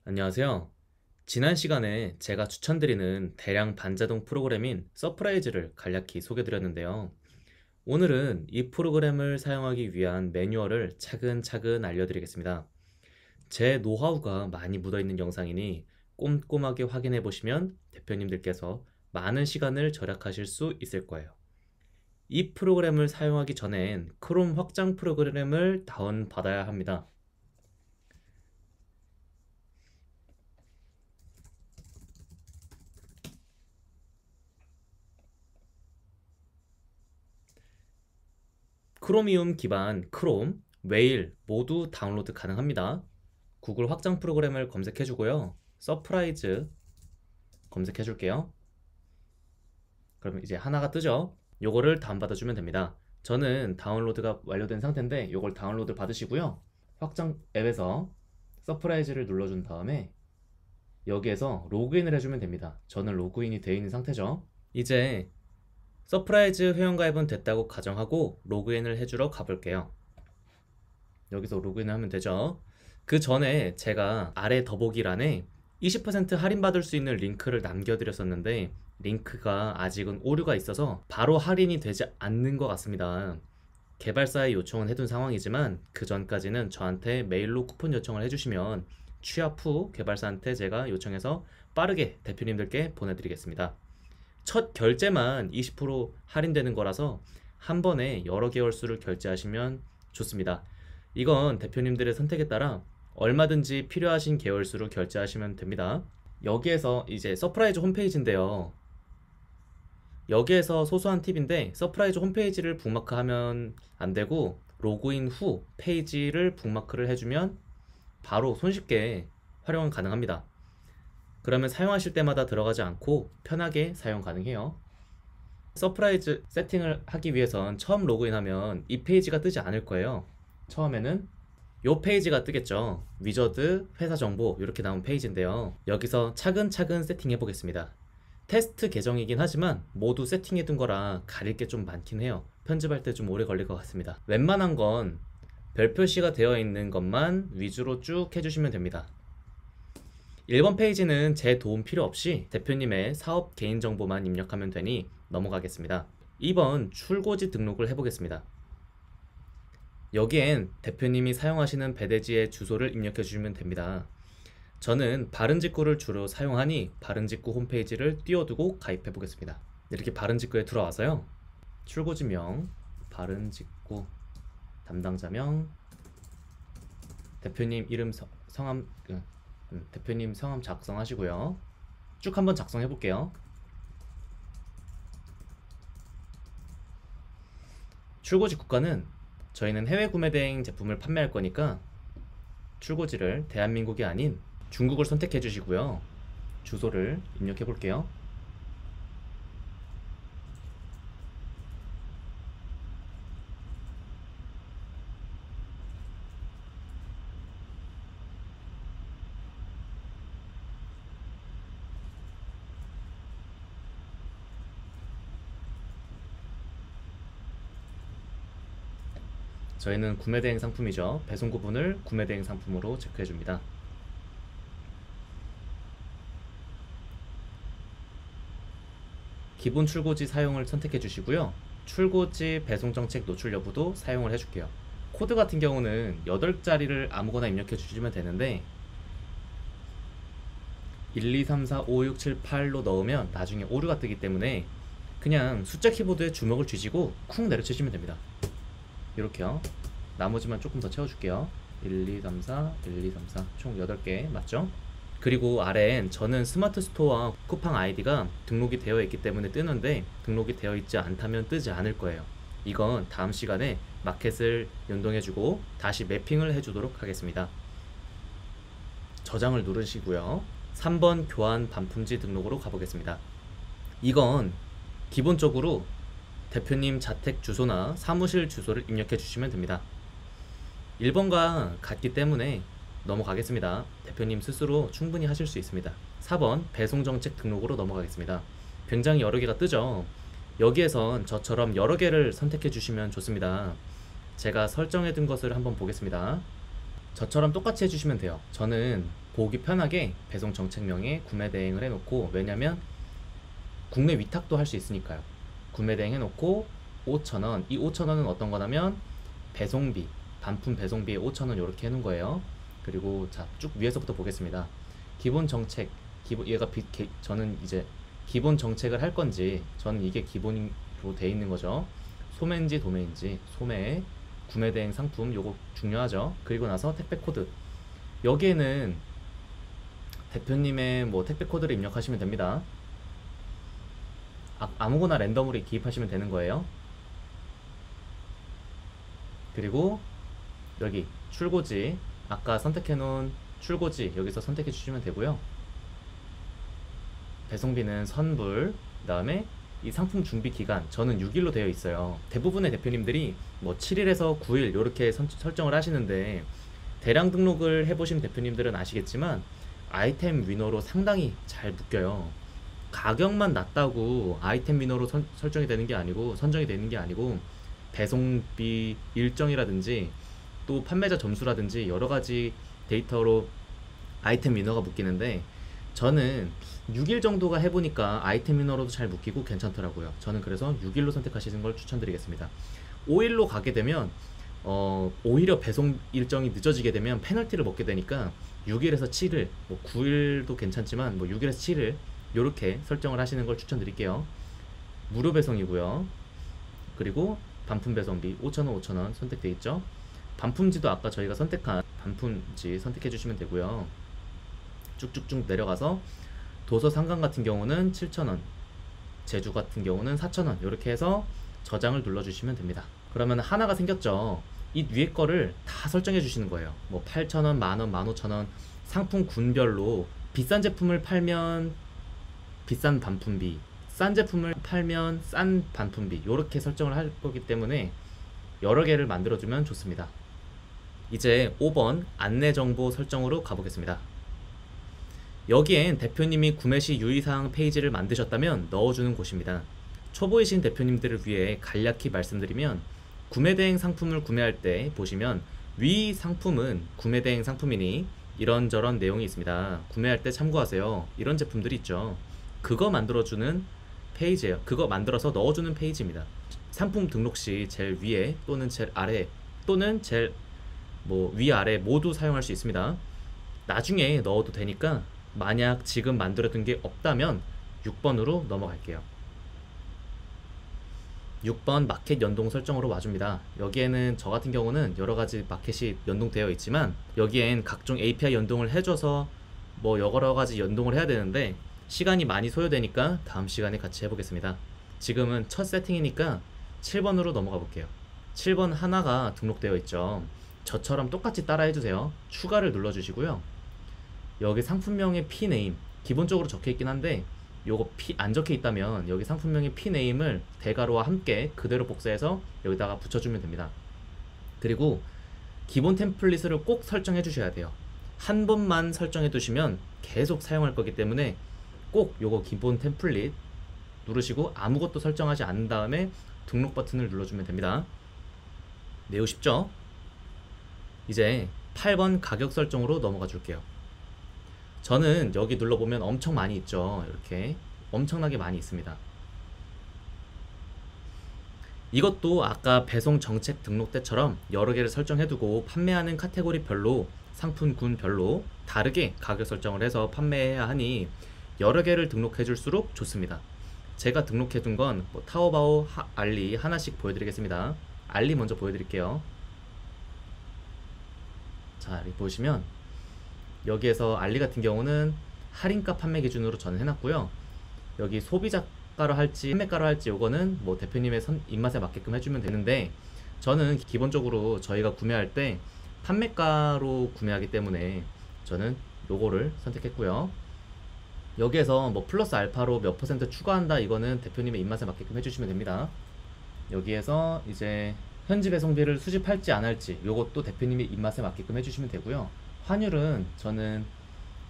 안녕하세요. 지난 시간에 제가 추천드리는 대량 반자동 프로그램인 서프라이즈를 간략히 소개드렸는데요. 오늘은 이 프로그램을 사용하기 위한 매뉴얼을 차근차근 알려드리겠습니다. 제 노하우가 많이 묻어있는 영상이니 꼼꼼하게 확인해 보시면 대표님들께서 많은 시간을 절약하실 수 있을 거예요. 이 프로그램을 사용하기 전엔 크롬 확장 프로그램을 다운받아야 합니다. 크로미움 기반 크롬, 웨일 모두 다운로드 가능합니다. 구글 확장 프로그램을 검색해 주고요. 서프라이즈 검색해 줄게요. 그러면 이제 하나가 뜨죠? 요거를 다운받아 주면 됩니다. 저는 다운로드가 완료된 상태인데 요걸 다운로드 받으시고요. 확장 앱에서 서프라이즈를 눌러준 다음에 여기에서 로그인을 해주면 됩니다. 저는 로그인이 되어 있는 상태죠. 이제 서프라이즈 회원가입은 됐다고 가정하고 로그인을 해주러 가볼게요. 여기서 로그인을 하면 되죠. 그 전에 제가 아래 더보기란에 20% 할인받을 수 있는 링크를 남겨드렸었는데 링크가 아직은 오류가 있어서 바로 할인이 되지 않는 것 같습니다. 개발사에 요청은 해둔 상황이지만 그 전까지는 저한테 메일로 쿠폰 요청을 해주시면 취합 후 개발사한테 제가 요청해서 빠르게 대표님들께 보내드리겠습니다. 첫 결제만 20% 할인되는 거라서 한 번에 여러 개월수를 결제하시면 좋습니다. 이건 대표님들의 선택에 따라 얼마든지 필요하신 계열수로 결제하시면 됩니다. 여기에서 이제 서프라이즈 홈페이지인데요. 여기에서 소소한 팁인데 서프라이즈 홈페이지를 북마크하면 안 되고 로그인 후 페이지를 북마크를 해주면 바로 손쉽게 활용 가능합니다. 그러면 사용하실 때마다 들어가지 않고 편하게 사용 가능해요. 서프라이즈 세팅을 하기 위해선 처음 로그인하면 이 페이지가 뜨지 않을 거예요. 처음에는 요 페이지가 뜨겠죠. 위저드, 회사 정보 이렇게 나온 페이지인데요. 여기서 차근차근 세팅해 보겠습니다. 테스트 계정이긴 하지만 모두 세팅해 둔 거라 가릴 게 좀 많긴 해요. 편집할 때 좀 오래 걸릴 것 같습니다. 웬만한 건 별 표시가 되어 있는 것만 위주로 쭉 해주시면 됩니다. 1번 페이지는 제 도움 필요 없이 대표님의 사업 개인정보만 입력하면 되니 넘어가겠습니다. 2번 출고지 등록을 해보겠습니다. 여기엔 대표님이 사용하시는 배대지의 주소를 입력해 주시면 됩니다. 저는 바른직구를 주로 사용하니 바른직구 홈페이지를 띄워두고 가입해 보겠습니다. 이렇게 바른직구에 들어와서요. 출고지명, 바른직구, 담당자명, 대표님 이름 성함 대표님 성함 작성하시고요. 쭉 한번 작성해 볼게요. 출고지 국가는 저희는 해외 구매 대행 제품을 판매할 거니까 출고지를 대한민국이 아닌 중국을 선택해 주시고요. 주소를 입력해 볼게요. 저희는 구매 대행 상품이죠. 배송 구분을 구매 대행 상품으로 체크해 줍니다. 기본 출고지 사용을 선택해 주시고요. 출고지 배송 정책 노출 여부도 사용을 해줄게요. 코드 같은 경우는 8자리를 아무거나 입력해 주시면 되는데 1, 2, 3, 4, 5, 6, 7, 8로 넣으면 나중에 오류가 뜨기 때문에 그냥 숫자 키보드에 주먹을 쥐시고 쿵 내려치시면 됩니다. 이렇게요. 나머지만 조금 더 채워줄게요. 1, 2, 3, 4, 1, 2, 3, 4 총 8개 맞죠? 그리고 아래엔 저는 스마트 스토어와 쿠팡 아이디가 등록이 되어 있기 때문에 뜨는데 등록이 되어 있지 않다면 뜨지 않을 거예요. 이건 다음 시간에 마켓을 연동해주고 다시 매핑을 해주도록 하겠습니다. 저장을 누르시고요. 3번 교환 반품지 등록으로 가보겠습니다. 이건 기본적으로 대표님 자택 주소나 사무실 주소를 입력해 주시면 됩니다. 1번과 같기 때문에 넘어가겠습니다. 대표님 스스로 충분히 하실 수 있습니다. 4번 배송정책 등록으로 넘어가겠습니다. 굉장히 여러 개가 뜨죠. 여기에선 저처럼 여러 개를 선택해 주시면 좋습니다. 제가 설정해 둔 것을 한번 보겠습니다. 저처럼 똑같이 해주시면 돼요. 저는 보기 편하게 배송 정책명에 구매 대행을 해놓고, 왜냐면 국내 위탁도 할 수 있으니까요. 구매 대행 해놓고 5,000원, 이 5,000원은 어떤 거냐면 배송비, 반품 배송비에 5,000원 이렇게 해놓은 거예요. 그리고 자, 쭉 위에서부터 보겠습니다. 기본 정책, 저는 이제 기본 정책을 할 건지, 저는 이게 기본으로 돼 있는 거죠. 소매인지 도매인지, 소매, 구매 대행 상품, 요거 중요하죠. 그리고 나서 택배 코드, 여기에는 대표님의 뭐 택배 코드를 입력하시면 됩니다. 아무거나 랜덤으로 기입하시면 되는 거예요. 그리고 여기 출고지, 아까 선택해 놓은 출고지 여기서 선택해 주시면 되고요. 배송비는 선불, 그 다음에 이 상품 준비 기간, 저는 6일로 되어 있어요. 대부분의 대표님들이 뭐 7일에서 9일 이렇게 설정을 하시는데, 대량 등록을 해보신 대표님들은 아시겠지만 아이템 위너로 상당히 잘 묶여요. 가격만 낮다고 아이템 위너로 설정이 되는 게 아니고, 선정이 되는 게 아니고, 배송비 일정이라든지 또 판매자 점수라든지 여러 가지 데이터로 아이템 위너가 묶이는데, 저는 6일 정도가 해보니까 아이템 위너로도 잘 묶이고 괜찮더라고요. 저는 그래서 6일로 선택하시는 걸 추천드리겠습니다. 5일로 가게 되면 오히려 배송 일정이 늦어지게 되면 페널티를 먹게 되니까 6일에서 7일, 뭐 9일도 괜찮지만 뭐 6일에서 7일 이렇게 설정을 하시는 걸 추천드릴게요. 무료 배송이고요. 그리고 반품 배송비 5,000원 5,000원 선택되어 있죠. 반품지도 아까 저희가 선택한 반품지 선택해 주시면 되고요. 쭉쭉쭉 내려가서 도서 상관 같은 경우는 7,000원, 제주 같은 경우는 4,000원 이렇게 해서 저장을 눌러주시면 됩니다. 그러면 하나가 생겼죠. 이 위에 거를 다 설정해 주시는 거예요. 뭐 8,000원, 만원, 15,000원, 상품군별로 비싼 제품을 팔면 비싼 반품비, 싼 제품을 팔면 싼 반품비, 이렇게 설정을 할 거기 때문에 여러 개를 만들어주면 좋습니다. 이제 5번 안내정보 설정으로 가보겠습니다. 여기엔 대표님이 구매시 유의사항 페이지를 만드셨다면 넣어주는 곳입니다. 초보이신 대표님들을 위해 간략히 말씀드리면, 구매대행 상품을 구매할 때 보시면 위 상품은 구매대행 상품이니 이런저런 내용이 있습니다. 구매할 때 참고하세요. 이런 제품들이 있죠. 그거 만들어주는 페이지예요. 그거 만들어서 넣어주는 페이지입니다. 상품 등록 시 제일 위에 또는 제일 아래 또는 제일 뭐 위아래 모두 사용할 수 있습니다. 나중에 넣어도 되니까 만약 지금 만들어둔 게 없다면 6번으로 넘어갈게요. 6번 마켓 연동 설정으로 와줍니다. 여기에는 저 같은 경우는 여러가지 마켓이 연동되어 있지만, 여기엔 각종 API 연동을 해줘서 뭐 여러가지 연동을 해야 되는데 시간이 많이 소요되니까 다음 시간에 같이 해보겠습니다. 지금은 첫 세팅이니까 7번으로 넘어가 볼게요. 7번 하나가 등록되어 있죠. 저처럼 똑같이 따라 해주세요. 추가를 눌러주시고요. 여기 상품명의 P네임 기본적으로 적혀있긴 한데, 요거 P 안 적혀 있다면 여기 상품명의 P네임을 대괄호와 함께 그대로 복사해서 여기다가 붙여주면 됩니다. 그리고 기본 템플릿을 꼭 설정해 주셔야 돼요. 한 번만 설정해 두시면 계속 사용할 거기 때문에 꼭 요거 기본 템플릿 누르시고 아무것도 설정하지 않은 다음에 등록 버튼을 눌러주면 됩니다. 매우 쉽죠? 이제 8번 가격 설정으로 넘어가 줄게요. 저는 여기 눌러보면 엄청 많이 있죠. 이렇게 엄청나게 많이 있습니다. 이것도 아까 배송 정책 등록 때처럼 여러 개를 설정해두고 판매하는 카테고리별로, 상품군별로 다르게 가격 설정을 해서 판매해야 하니 여러 개를 등록해 줄수록 좋습니다. 제가 등록해둔 건 뭐 타오바오, 알리 하나씩 보여드리겠습니다. 알리 먼저 보여드릴게요. 자, 여기 보시면 여기에서 알리 같은 경우는 할인가 판매 기준으로 저는 해놨고요. 여기 소비자가로 할지 판매가로 할지 요거는 뭐 대표님의 입맛에 맞게끔 해주면 되는데, 저는 기본적으로 저희가 구매할 때 판매가로 구매하기 때문에 저는 요거를 선택했고요. 여기에서 뭐 플러스 알파로 몇 % 추가한다, 이거는 대표님의 입맛에 맞게끔 해주시면 됩니다. 여기에서 이제 현지 배송비를 수집할지 안 할지 요것도 대표님의 입맛에 맞게끔 해주시면 되고요. 환율은 저는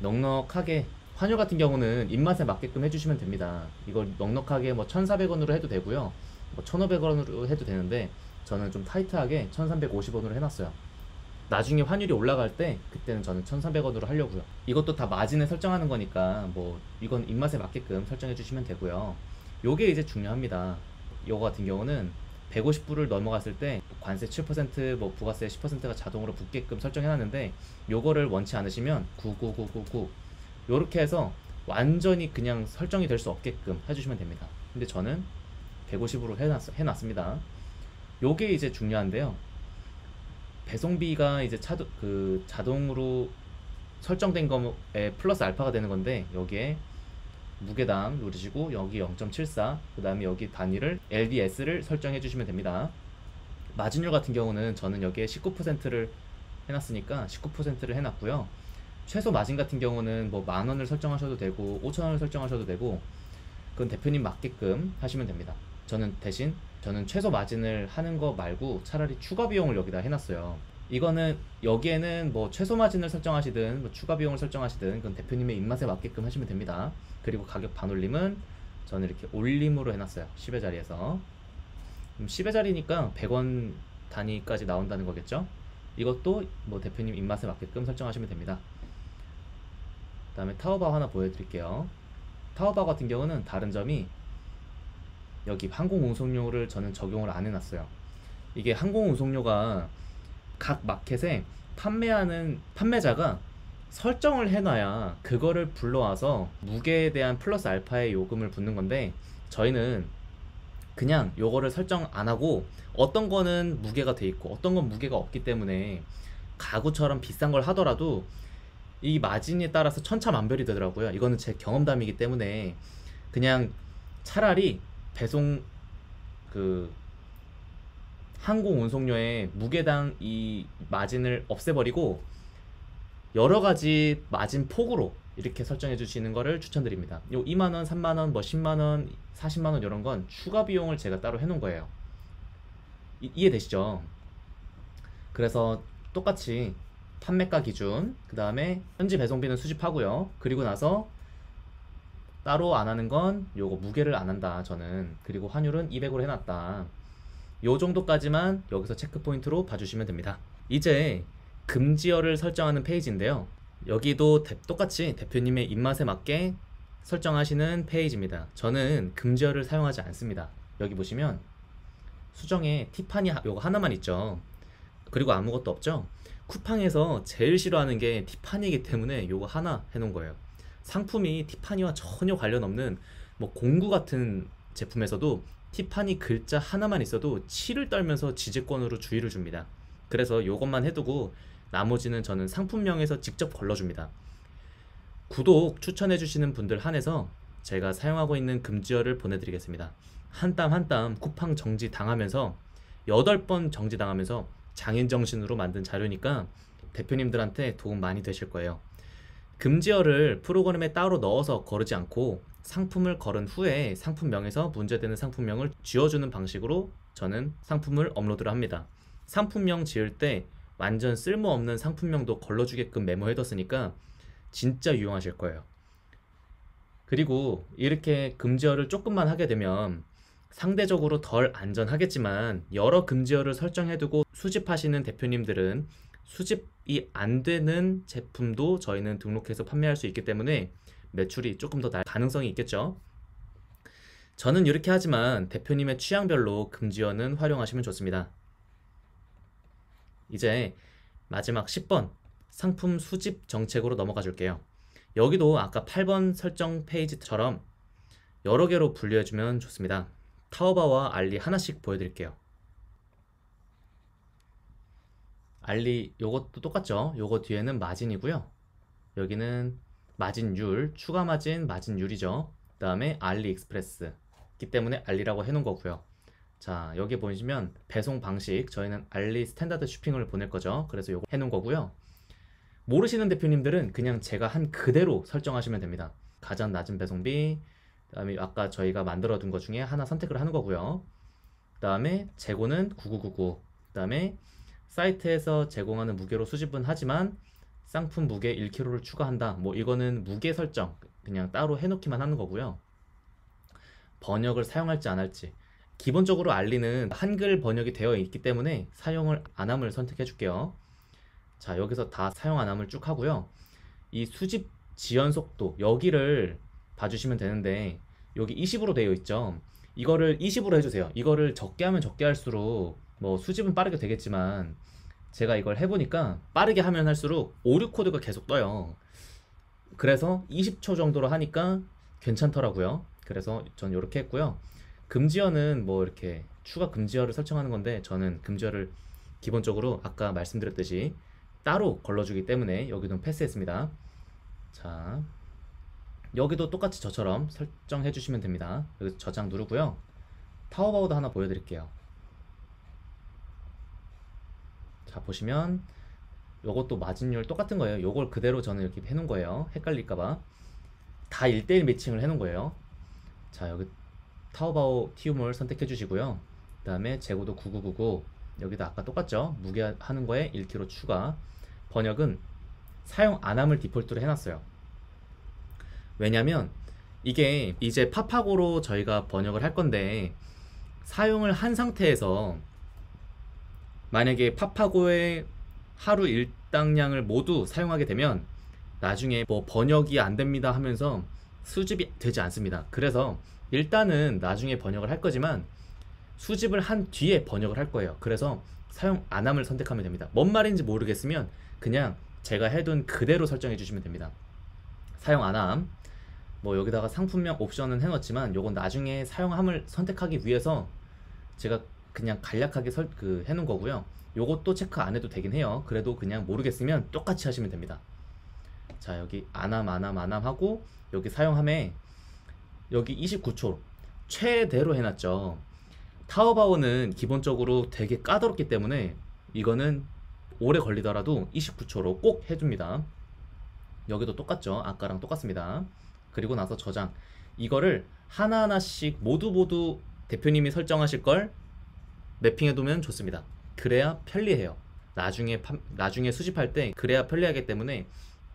넉넉하게, 환율 같은 경우는 입맛에 맞게끔 해주시면 됩니다. 이걸 넉넉하게 뭐 1,400원으로 해도 되고요, 뭐 1,500원으로 해도 되는데 저는 좀 타이트하게 1,350원으로 해놨어요. 나중에 환율이 올라갈 때 그때는 저는 1,400원으로 하려고요. 이것도 다 마진을 설정하는 거니까 뭐 이건 입맛에 맞게끔 설정해 주시면 되고요. 요게 이제 중요합니다. 요거 같은 경우는 150불을 넘어갔을 때 관세 7%, 뭐 부가세 10%가 자동으로 붙게끔 설정해 놨는데, 요거를 원치 않으시면 99999 요렇게 해서 완전히 그냥 설정이 될 수 없게끔 해주시면 됩니다. 근데 저는 150으로 해놨습니다. 요게 이제 중요한데요. 배송비가 이제 자동으로 설정된 거에 플러스 알파가 되는 건데, 여기에 무게당 누르시고 여기 0.74, 그 다음에 여기 단위를 LDS를 설정해 주시면 됩니다. 마진율 같은 경우는 저는 여기에 19%를 해놨으니까 19%를 해놨고요. 최소 마진 같은 경우는 뭐 10,000원을 설정하셔도 되고 5,000원을 설정하셔도 되고, 그건 대표님 맞게끔 하시면 됩니다. 저는 최소 마진을 하는 거 말고 차라리 추가 비용을 여기다 해놨어요. 이거는 여기에는 뭐 최소 마진을 설정하시든 뭐 추가 비용을 설정하시든 그건 대표님의 입맛에 맞게끔 하시면 됩니다. 그리고 가격 반올림은 저는 이렇게 올림으로 해놨어요. 10의 자리에서. 10의 자리니까 100원 단위까지 나온다는 거겠죠. 이것도 뭐 대표님 입맛에 맞게끔 설정하시면 됩니다. 그 다음에 타오바오 하나 보여드릴게요. 타오바오 같은 경우는 다른 점이 여기 항공운송료를 저는 적용을 안 해놨어요. 이게 항공운송료가 각 마켓에 판매하는 판매자가 설정을 해놔야 그거를 불러와서 무게에 대한 플러스 알파의 요금을 붙는 건데, 저희는 그냥 요거를 설정 안 하고 어떤 거는 무게가 돼 있고 어떤 건 무게가 없기 때문에 가구처럼 비싼 걸 하더라도 이 마진에 따라서 천차만별이 되더라고요. 이거는 제 경험담이기 때문에 그냥 차라리 배송 그 항공 운송료의 무게당 이 마진을 없애버리고 여러 가지 마진 폭으로 이렇게 설정해 주시는 거를 추천드립니다. 요 2만원, 3만원, 뭐 10만원, 40만원 이런 건 추가 비용을 제가 따로 해놓은 거예요. 이해되시죠? 그래서 똑같이 판매가 기준, 그 다음에 현지 배송비는 수집하고요. 그리고 나서 따로 안 하는 건 요거 무게를 안 한다 저는. 그리고 환율은 200으로 해놨다. 요 정도까지만 여기서 체크 포인트로 봐주시면 됩니다. 이제 금지어를 설정하는 페이지인데요. 여기도 똑같이 대표님의 입맛에 맞게 설정하시는 페이지입니다. 저는 금지어를 사용하지 않습니다. 여기 보시면 수정에 티파니 요거 하나만 있죠. 그리고 아무것도 없죠. 쿠팡에서 제일 싫어하는 게 티파니이기 때문에 요거 하나 해놓은 거예요. 상품이 티파니와 전혀 관련 없는 뭐 공구 같은 제품에서도 티파니 글자 하나만 있어도 치를 떨면서 지지권으로 주의를 줍니다. 그래서 요것만 해두고 나머지는 저는 상품명에서 직접 걸러줍니다. 구독 추천해주시는 분들 한해서 제가 사용하고 있는 금지어를 보내드리겠습니다. 한 땀 한 땀 쿠팡 정지 당하면서 8번 정지 당하면서 장인정신으로 만든 자료니까 대표님들한테 도움 많이 되실 거예요. 금지어를 프로그램에 따로 넣어서 거르지 않고 상품을 걸은 후에 상품명에서 문제되는 상품명을 지워주는 방식으로 저는 상품을 업로드를 합니다. 상품명 지을 때 완전 쓸모없는 상품명도 걸러주게끔 메모해뒀으니까 진짜 유용하실 거예요. 그리고 이렇게 금지어를 조금만 하게 되면 상대적으로 덜 안전하겠지만, 여러 금지어를 설정해두고 수집하시는 대표님들은 수집이 안 되는 제품도 저희는 등록해서 판매할 수 있기 때문에 매출이 조금 더 날 가능성이 있겠죠. 저는 이렇게 하지만 대표님의 취향별로 금지어는 활용하시면 좋습니다. 이제 마지막 10번 상품 수집 정책으로 넘어가 줄게요. 여기도 아까 8번 설정 페이지처럼 여러 개로 분류해주면 좋습니다. 타오바오와 알리 하나씩 보여드릴게요. 알리 요것도 똑같죠. 요거 뒤에는 마진이고요. 여기는 마진율, 추가 마진, 마진율이죠. 그 다음에 알리익스프레스 기 때문에 알리라고 해놓은 거고요. 자, 여기 보시면 배송 방식, 저희는 알리 스탠다드 쇼핑을 보낼 거죠. 그래서 요거 해놓은 거고요. 모르시는 대표님들은 그냥 제가 한 그대로 설정하시면 됩니다. 가장 낮은 배송비, 그 다음에 아까 저희가 만들어 둔 것 중에 하나 선택을 하는 거고요. 그 다음에 재고는 9999, 그 다음에 사이트에서 제공하는 무게로 수집은 하지만 상품 무게 1kg를 추가한다. 뭐 이거는 무게 설정 그냥 따로 해놓기만 하는 거고요. 번역을 사용할지 안 할지, 기본적으로 알리는 한글 번역이 되어 있기 때문에 사용을 안 함을 선택해 줄게요. 자, 여기서 다 사용 안 함을 쭉 하고요. 이 수집 지연 속도 여기를 봐주시면 되는데 여기 20으로 되어 있죠. 이거를 20으로 해주세요. 이거를 적게 하면 적게 할수록 뭐 수집은 빠르게 되겠지만 제가 이걸 해보니까 빠르게 하면 할수록 오류 코드가 계속 떠요. 그래서 20초 정도로 하니까 괜찮더라고요. 그래서 전 이렇게 했고요. 금지어는 뭐 이렇게 추가 금지어를 설정하는 건데 저는 금지어를 기본적으로 아까 말씀드렸듯이 따로 걸러주기 때문에 여기는 패스했습니다. 자, 여기도 똑같이 저처럼 설정해 주시면 됩니다. 여기서 저장 누르고요. 타워바우도 하나 보여드릴게요. 자, 보시면 요것도 마진율 똑같은 거예요. 요걸 그대로 저는 이렇게 해놓은 거예요. 헷갈릴까봐 다 1대1 매칭을 해놓은 거예요. 자, 여기 타오바오 티움을 선택해 주시고요. 그 다음에 재고도 9999, 여기다 아까 똑같죠? 무게 하는 거에 1kg 추가. 번역은 사용 안함을 디폴트로 해놨어요. 왜냐면 이게 이제 파파고로 저희가 번역을 할 건데 사용을 한 상태에서 만약에 파파고의 하루 일당량을 모두 사용하게 되면 나중에 뭐 번역이 안 됩니다 하면서 수집이 되지 않습니다. 그래서 일단은 나중에 번역을 할 거지만 수집을 한 뒤에 번역을 할 거예요. 그래서 사용 안함을 선택하면 됩니다. 뭔 말인지 모르겠으면 그냥 제가 해둔 그대로 설정해 주시면 됩니다. 사용 안함, 뭐 여기다가 상품명 옵션은 해놓았지만 요건 나중에 사용함을 선택하기 위해서 제가 그냥 간략하게 해놓은 거고요. 요것도 체크 안 해도 되긴 해요. 그래도 그냥 모르겠으면 똑같이 하시면 됩니다. 자, 여기 안함 하고 여기 사용함에 여기 29초 최대로 해놨죠. 타오바오는 기본적으로 되게 까다롭기 때문에 이거는 오래 걸리더라도 29초로 꼭 해줍니다. 여기도 똑같죠. 아까랑 똑같습니다. 그리고 나서 저장, 이거를 하나하나씩 모두 대표님이 설정하실 걸 매핑해 두면 좋습니다. 그래야 편리해요. 나중에 수집할 때 그래야 편리하기 때문에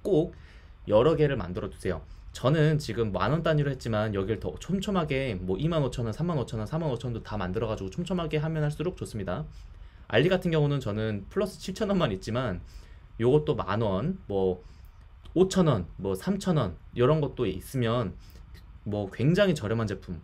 꼭 여러 개를 만들어 두세요. 저는 지금 만원 단위로 했지만 여기를 더 촘촘하게 뭐 25,000원, 35,000원, 45,000원도 다 만들어 가지고 촘촘하게 하면 할수록 좋습니다. 알리 같은 경우는 저는 플러스 7,000원만 있지만 요것도 만원, 뭐 5,000원, 뭐 3,000원 이런 것도 있으면 뭐 굉장히 저렴한 제품,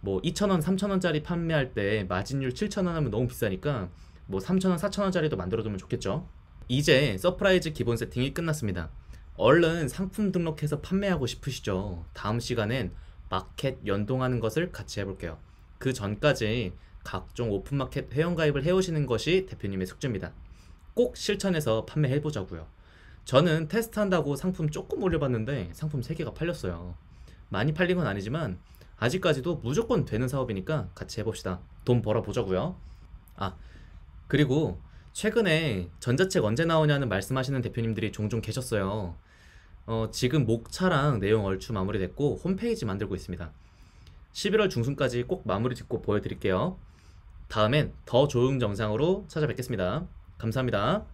뭐 2,000원, 3,000원짜리 판매할 때 마진율 7,000원 하면 너무 비싸니까 뭐 3,000원, 4,000원짜리도 만들어두면 좋겠죠. 이제 서프라이즈 기본 세팅이 끝났습니다. 얼른 상품 등록해서 판매하고 싶으시죠? 다음 시간엔 마켓 연동하는 것을 같이 해볼게요. 그 전까지 각종 오픈마켓 회원가입을 해오시는 것이 대표님의 숙제입니다. 꼭 실천해서 판매해보자고요. 저는 테스트한다고 상품 조금 올려봤는데 상품 3개가 팔렸어요. 많이 팔린 건 아니지만 아직까지도 무조건 되는 사업이니까 같이 해봅시다. 돈 벌어보자고요. 아, 그리고 최근에 전자책 언제 나오냐는 말씀하시는 대표님들이 종종 계셨어요. 지금 목차랑 내용 얼추 마무리됐고 홈페이지 만들고 있습니다. 11월 중순까지 꼭 마무리 짓고 보여드릴게요. 다음엔 더 좋은 영상으로 찾아뵙겠습니다. 감사합니다.